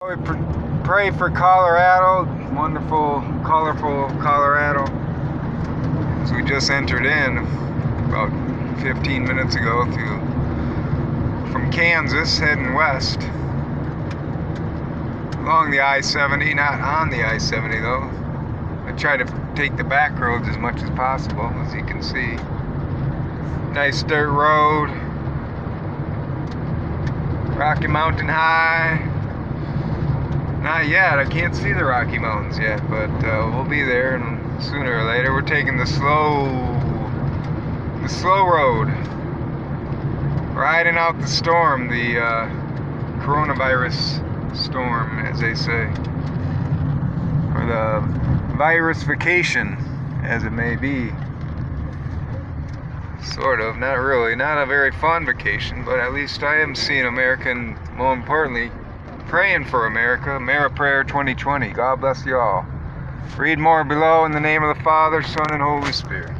We pray for Colorado, wonderful, colorful Colorado. So we just entered in about 15 minutes ago from Kansas, heading west along the I-70, not on the I-70 though. I try to take the back roads as much as possible, as you can see. Nice dirt road, Rocky Mountain High. Not yet, I can't see the Rocky Mountains yet, but we'll be there and sooner or later. We're taking the slow road, riding out the storm, the coronavirus storm, as they say, or the virus vacation, as it may be. Sort of, not really, not a very fun vacation, but at least I am seeing America, and more importantly, praying for America. AmeriPrayer 2020. God bless you all. Read more below in the name of the Father, Son, and Holy Spirit.